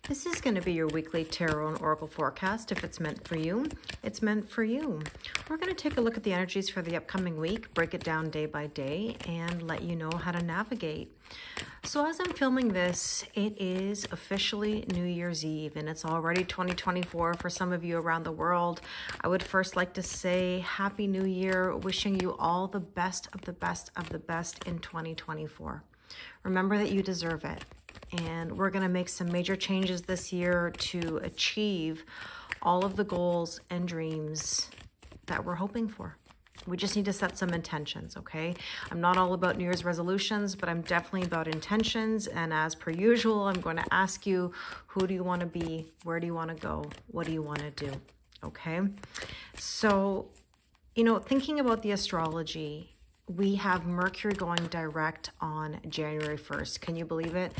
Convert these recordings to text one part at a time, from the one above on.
This is going to be your weekly tarot and oracle forecast. If it's meant for you, it's meant for you. We're going to take a look at the energies for the upcoming week, break it down day by day, and let you know how to navigate. So as I'm filming this, it is officially New Year's Eve, and it's already 2024 for some of you around the world. I would first like to say Happy New Year, wishing you all the best of the best of the best in 2024. Remember that you deserve it. And we're going to make some major changes this year to achieve all of the goals and dreams that we're hoping for. We just need to set some intentions, okay? I'm not all about New Year's resolutions, but I'm definitely about intentions. And as per usual, I'm going to ask you, who do you want to be? Where do you want to go? What do you want to do? Okay? So, you know, thinking about the astrology, we have Mercury going direct on January 1st. Can you believe it?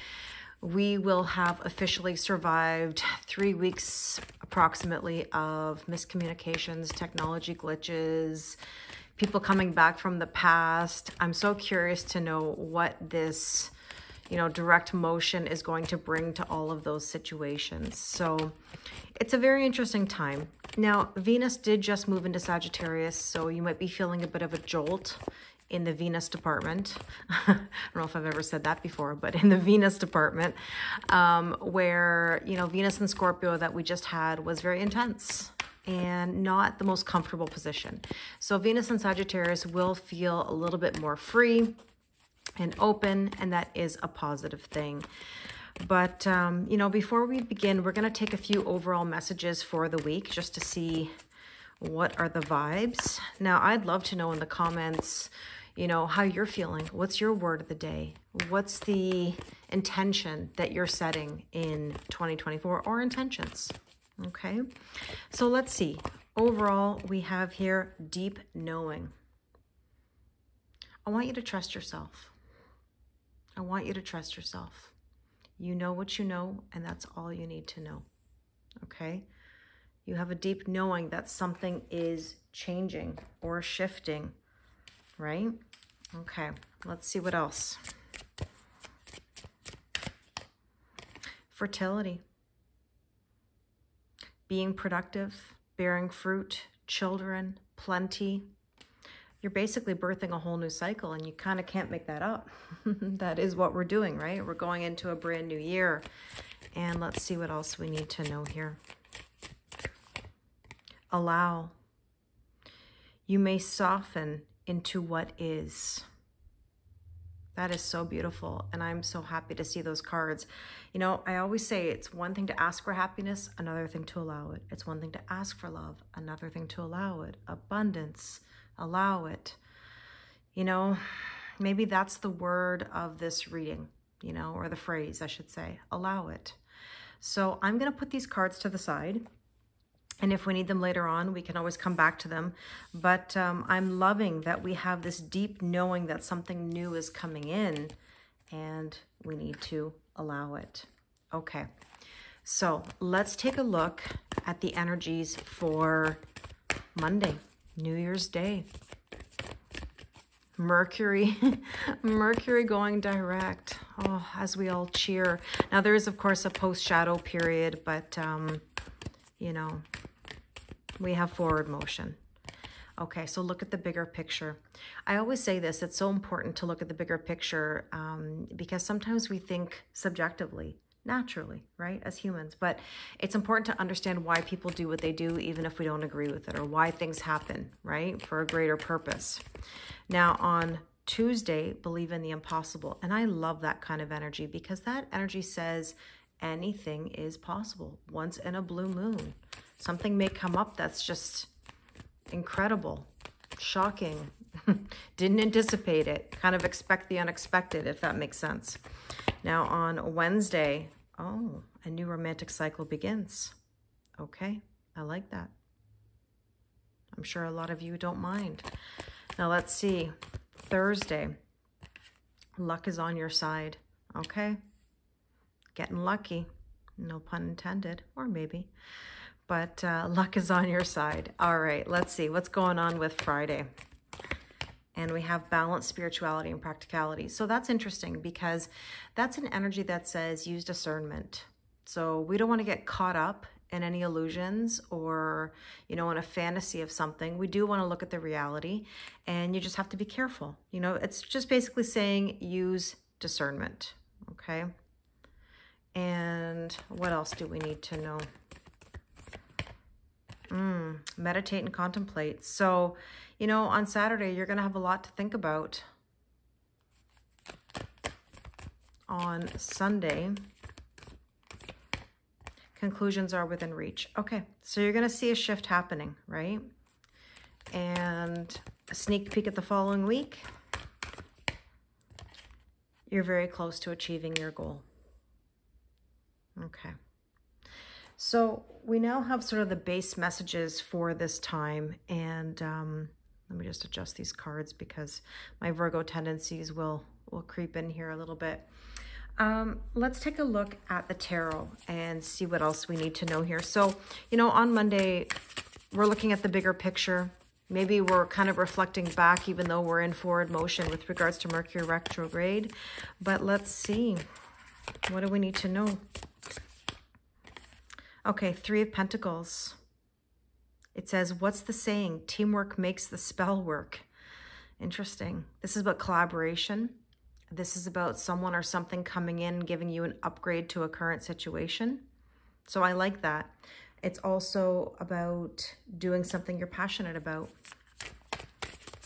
We will have officially survived 3 weeks approximately of miscommunications, technology glitches, people coming back from the past. I'm so curious to know what this, you know, direct motion is going to bring to all of those situations. So it's a very interesting time. Now, Venus did just move into Sagittarius, so you might be feeling a bit of a jolt in the Venus department. I don't know if I've ever said that before, but in the Venus department, where, you know, Venus and Scorpio that we just had was very intense and not the most comfortable position. So Venus and Sagittarius will feel a little bit more free and open, and that is a positive thing. But, you know, before we begin, we're going to take a few overall messages for the week just to see what are the vibes. Now, I'd love to know in the comments, you know, how you're feeling. What's your word of the day? What's the intention that you're setting in 2024, or intentions? Okay, so let's see. Overall, we have here deep knowing. I want you to trust yourself. I want you to trust yourself. You know what you know, and that's all you need to know. Okay? You have a deep knowing that something is changing or shifting, right? Okay, let's see what else. Fertility. Being productive, bearing fruit, children, plenty. You're basically birthing a whole new cycle, and you kind of can't make that up. That is what we're doing, right? We're going into a brand new year. And let's see what else we need to know here. Allow. You may soften into what is. That is so beautiful, and I'm so happy to see those cards. You know, I always say it's one thing to ask for happiness, another thing to allow it. It's one thing to ask for love, another thing to allow it. Abundance, allow it. You know, maybe that's the word of this reading, you know, or the phrase, I should say, allow it. So I'm going to put these cards to the side. And if we need them later on, we can always come back to them. But I'm loving that we have this deep knowing that something new is coming in, and we need to allow it. Okay, so let's take a look at the energies for Monday, New Year's Day. Mercury, Mercury going direct. Oh, as we all cheer. Now, there is, of course, a post-shadow period, but, you know, we have forward motion. Okay, so look at the bigger picture. I always say this, it's so important to look at the bigger picture because sometimes we think subjectively, naturally, right, as humans. But it's important to understand why people do what they do, even if we don't agree with it, or why things happen, right, for a greater purpose. Now, on Tuesday, believe in the impossible. And I love that kind of energy because that energy says anything is possible. Once in a blue moon, something may come up that's just incredible, shocking, didn't anticipate it, kind of expect the unexpected, if that makes sense. Now on Wednesday, oh, a new romantic cycle begins. Okay, I like that. I'm sure a lot of you don't mind. Now let's see, Thursday, luck is on your side, okay? Getting lucky, no pun intended, or maybe. But luck is on your side. All right, let's see what's going on with Friday. And we have balance, spirituality, and practicality. So that's interesting because that's an energy that says use discernment. So we don't want to get caught up in any illusions or, you know, in a fantasy of something. We do want to look at the reality, and you just have to be careful. You know, it's just basically saying use discernment, okay? And what else do we need to know? Meditate and contemplate. So, you know, on Saturday, you're going to have a lot to think about. On Sunday, conclusions are within reach. Okay, so you're going to see a shift happening, right? And a sneak peek at the following week. You're very close to achieving your goal. Okay. So we now have sort of the base messages for this time. And let me just adjust these cards because my Virgo tendencies will creep in here a little bit. Let's take a look at the tarot and see what else we need to know here. So, you know, on Monday, we're looking at the bigger picture. Maybe we're kind of reflecting back, even though we're in forward motion with regards to Mercury retrograde. But let's see. What do we need to know? Okay, Three of Pentacles. It says, what's the saying? Teamwork makes the spell work. Interesting. This is about collaboration. This is about someone or something coming in, giving you an upgrade to a current situation. So I like that. It's also about doing something you're passionate about.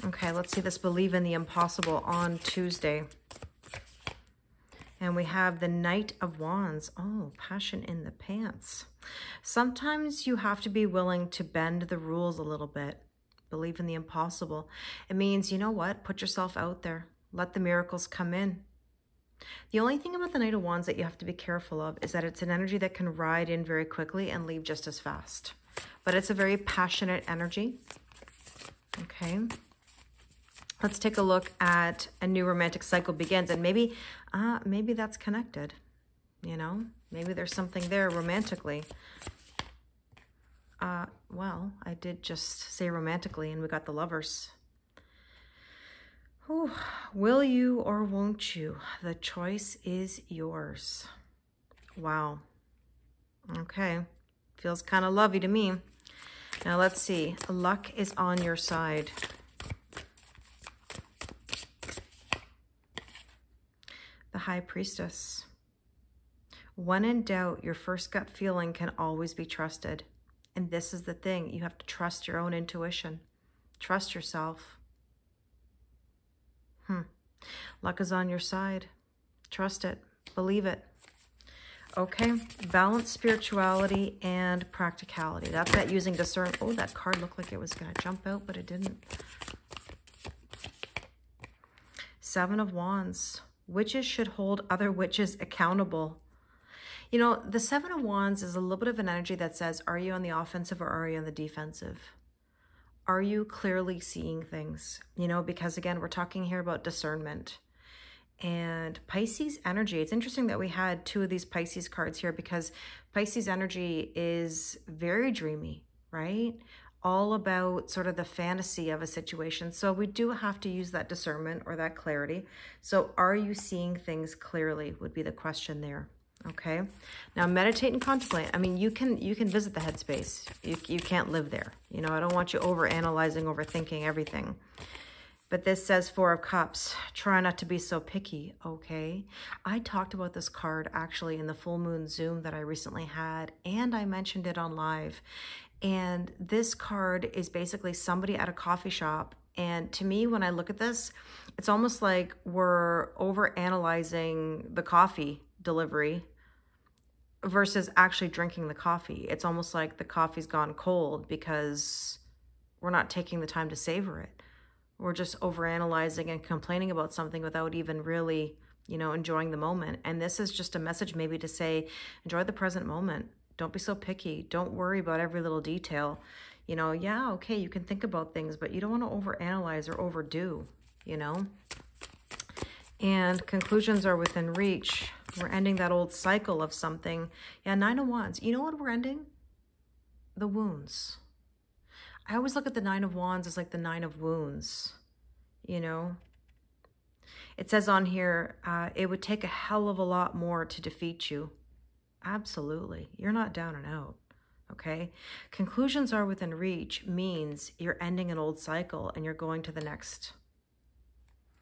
Okay, let's see this Believe in the Impossible on Tuesday. And we have the Knight of Wands. Oh, passion in the pants. Sometimes you have to be willing to bend the rules a little bit. Believe in the impossible. It means, you know what? Put yourself out there. Let the miracles come in. The only thing about the Knight of Wands that you have to be careful of is that it's an energy that can ride in very quickly and leave just as fast. But it's a very passionate energy. Okay. Let's take a look at a new romantic cycle begins. And maybe that's connected. You know, maybe there's something there romantically. Well, I did just say romantically and we got the Lovers. Whew. Will you or won't you? The choice is yours. Wow. Okay. Feels kind of lovey to me. Now let's see. Luck is on your side. The High Priestess. When in doubt, your first gut feeling can always be trusted. And this is the thing. You have to trust your own intuition. Trust yourself. Luck is on your side. Trust it. Believe it. Okay. Balance spirituality and practicality. That's that using discernment. Oh, that card looked like it was going to jump out, but it didn't. Seven of Wands. Witches should hold other witches accountable. You know, the Seven of Wands is a little bit of an energy that says, are you on the offensive or are you on the defensive? Are you clearly seeing things? You know, because again, we're talking here about discernment. And Pisces energy, it's interesting that we had two of these Pisces cards here because Pisces energy is very dreamy, right? All about sort of the fantasy of a situation. So we do have to use that discernment or that clarity. So are you seeing things clearly would be the question there. Okay. Now meditate and contemplate. I mean, you can visit the headspace. You can't live there. You know, I don't want you over analyzing, overthinking everything. But this says Four of Cups. Try not to be so picky. Okay. I talked about this card actually in the full moon Zoom that I recently had, and I mentioned it on live. And this card is basically somebody at a coffee shop. And to me, when I look at this, it's almost like we're over analyzing the coffee delivery versus actually drinking the coffee. It's almost like the coffee's gone cold because we're not taking the time to savor it. We're just overanalyzing and complaining about something without even really, you know, enjoying the moment. And this is just a message maybe to say, enjoy the present moment. Don't be so picky. Don't worry about every little detail. You know, yeah, okay, you can think about things, but you don't want to overanalyze or overdo, you know. And conclusions are within reach. We're ending that old cycle of something. Yeah, Nine of Wands. You know what we're ending? The wounds. I always look at the Nine of Wands as like the Nine of Wounds, you know. It says on here, it would take a hell of a lot more to defeat you. Absolutely. You're not down and out. Okay. Conclusions are within reach means you're ending an old cycle and you're going to the next.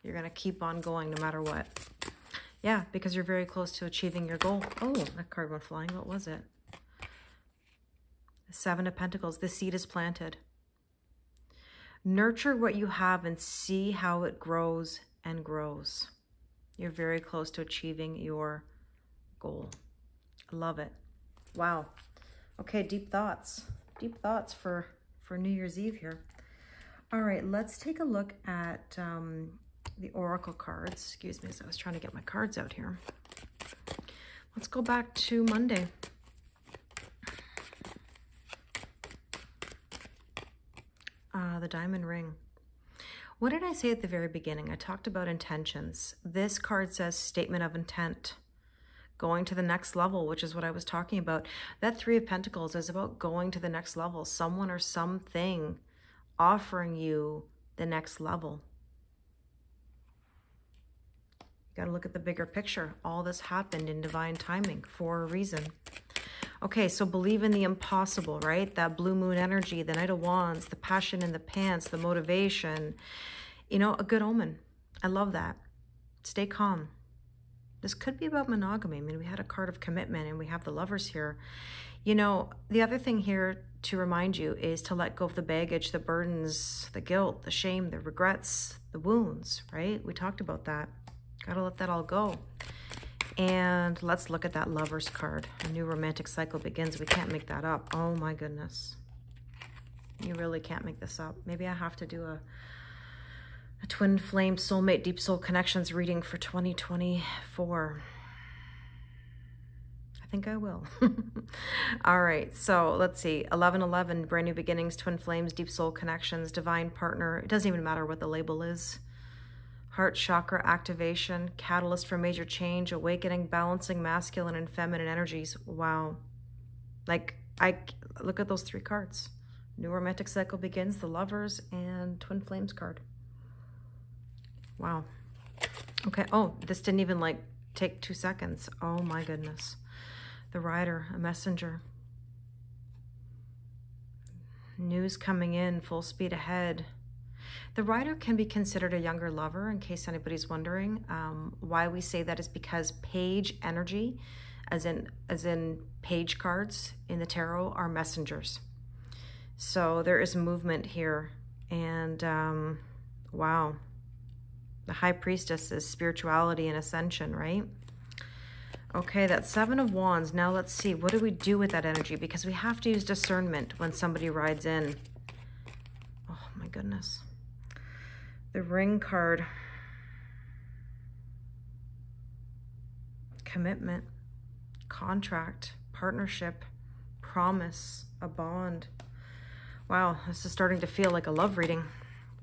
You're going to keep on going no matter what. Yeah, because you're very close to achieving your goal. Oh, that card went flying. What was it? Seven of Pentacles. The seed is planted. Nurture what you have and see how it grows and grows. You're very close to achieving your goal. I love it. Wow. Okay, deep thoughts. Deep thoughts for New Year's Eve here. All right, let's take a look at the Oracle cards. Excuse me, as I was trying to get my cards out here. Let's go back to Monday. The Diamond Ring. What did I say at the very beginning? I talked about intentions. This card says statement of intent. Going to the next level, which is what I was talking about. That Three of Pentacles is about going to the next level. Someone or something offering you the next level. You got to look at the bigger picture. All this happened in divine timing for a reason. Okay, so believe in the impossible, right? That blue moon energy, the Knight of Wands, the passion in the pants, the motivation. You know, a good omen. I love that. Stay calm. This could be about monogamy. I mean, we had a card of commitment and we have the Lovers here. You know, the other thing here to remind you is to let go of the baggage, the burdens, the guilt, the shame, the regrets, the wounds, right? We talked about that. Got to let that all go. And let's look at that Lovers card. A new romantic cycle begins. We can't make that up. Oh my goodness. You really can't make this up. Maybe I have to do a twin flame soulmate deep soul connections reading for 2024. I think I will. All right, so let's see. 1111, brand new beginnings, twin flames, deep soul connections, divine partner. It doesn't even matter what the label is. Heart chakra activation, catalyst for major change, awakening, balancing masculine and feminine energies. Wow. Like, I look at those three cards. New romantic cycle begins, the Lovers, and twin flames card. Wow. Okay. Oh, this didn't even like take 2 seconds. Oh my goodness. The Rider, a messenger. News coming in, full speed ahead. The Rider can be considered a younger lover, in case anybody's wondering. Why we say that is because page energy, as in page cards in the tarot, are messengers. So there is movement here. And wow. The High Priestess is spirituality and ascension, right? Okay, that's Seven of Wands. Now let's see. What do we do with that energy? Because we have to use discernment when somebody rides in. Oh, my goodness. The Ring card. Commitment, contract, partnership, promise, a bond. Wow, this is starting to feel like a love reading.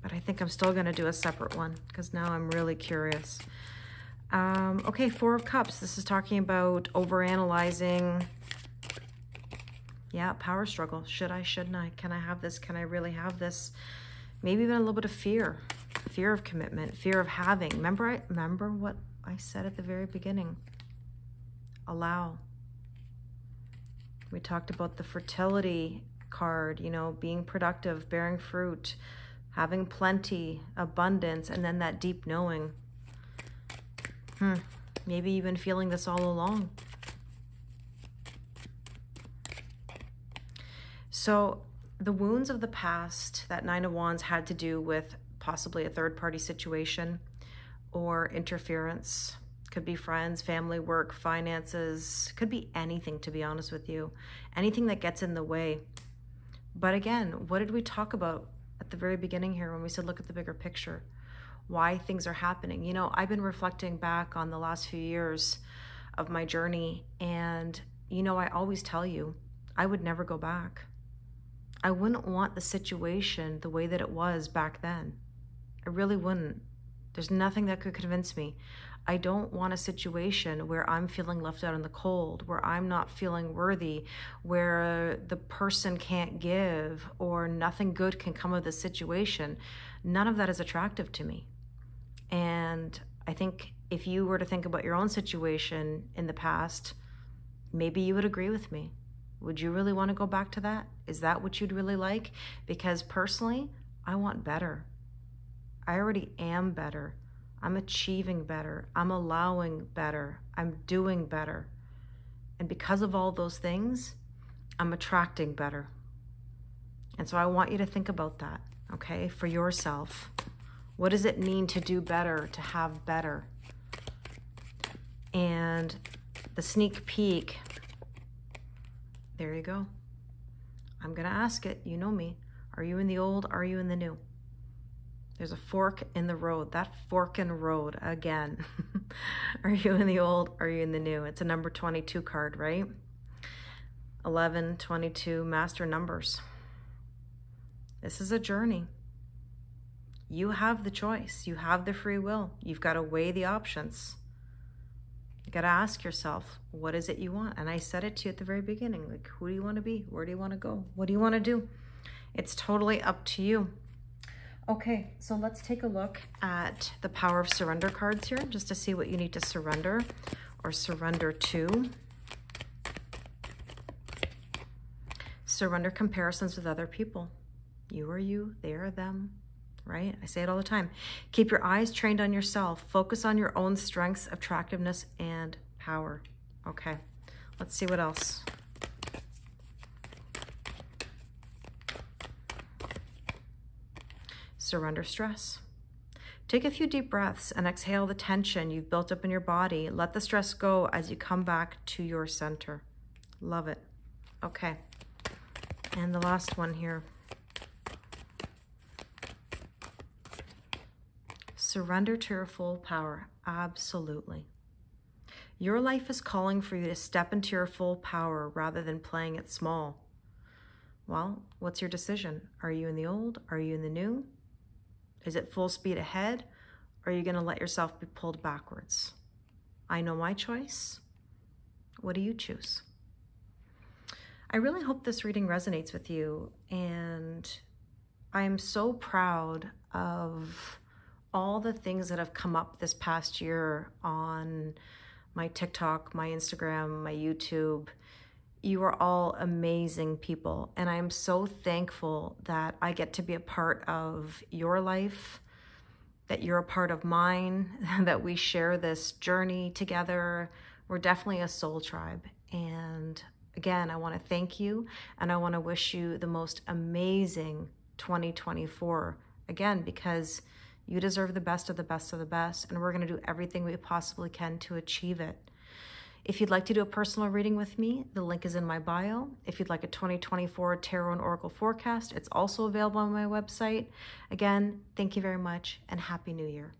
But I think I'm still going to do a separate one because now I'm really curious. Okay, Four of Cups. This is talking about overanalyzing. Yeah, power struggle. Should I, shouldn't I? Can I have this? Can I really have this? Maybe even a little bit of fear. Fear of commitment. Fear of having. Remember what I said at the very beginning. Allow. We talked about the fertility card, you know, being productive, bearing fruit, having plenty, abundance, and then that deep knowing. Maybe even feeling this all along. So the wounds of the past, that Nine of Wands, had to do with possibly a third-party situation or interference. Could be friends, family, work, finances. Could be anything, to be honest with you. Anything that gets in the way. But again, what did we talk about at the very beginning here when we said look at the bigger picture? Why things are happening. You know, I've been reflecting back on the last few years of my journey, and you know, I always tell you, I would never go back. I wouldn't want the situation the way that it was back then. I really wouldn't. There's nothing that could convince me. I don't want a situation where I'm feeling left out in the cold, where I'm not feeling worthy, where the person can't give or nothing good can come of the situation. None of that is attractive to me. And I think if you were to think about your own situation in the past, Maybe you would agree with me. Would you really want to go back to that? Is that what you'd really like? Because personally, I want better. I already am better. I'm achieving better. I'm allowing better. I'm doing better. And because of all those things, I'm attracting better. And so I want you to think about that, okay, for yourself. What does it mean to do better, to have better? And the sneak peek, there you go. I'm going to ask it. You know me. Are you in the old? Are you in the new? There's a fork in the road. That fork in the road again. Are you in the old? Are you in the new? It's a number 22 card, right? 11, 22, master numbers. This is a journey. You have the choice. You have the free will. You've got to weigh the options. You got to ask yourself, what is it you want? And I said it to you at the very beginning, like, who do you want to be? Where do you want to go? What do you want to do? It's totally up to you. Okay, so let's take a look at the Power of Surrender cards here, just to see what you need to surrender or surrender to. Surrender comparisons with other people. You are you, they are them, right? I say it all the time. Keep your eyes trained on yourself. Focus on your own strengths, attractiveness, and power. Okay, let's see what else. Surrender stress. Take a few deep breaths and exhale the tension you've built up in your body. Let the stress go as you come back to your center. Love it. Okay. And the last one here. Surrender to your full power. Absolutely. Your life is calling for you to step into your full power rather than playing it small. Well, what's your decision? Are you in the old? Are you in the new? Is it full speed ahead? Or are you going to let yourself be pulled backwards? I know my choice. What do you choose? I really hope this reading resonates with you, and I'm so proud of all the things that have come up this past year on my TikTok, my Instagram, my YouTube. You are all amazing people, and I am so thankful that I get to be a part of your life, that you're a part of mine, that we share this journey together. We're definitely a soul tribe, and again, I want to thank you, and I want to wish you the most amazing 2024, again, because you deserve the best of the best of the best, and we're going to do everything we possibly can to achieve it. If you'd like to do a personal reading with me, the link is in my bio. If you'd like a 2024 Tarot and Oracle forecast, it's also available on my website. Again, thank you very much, and Happy New Year.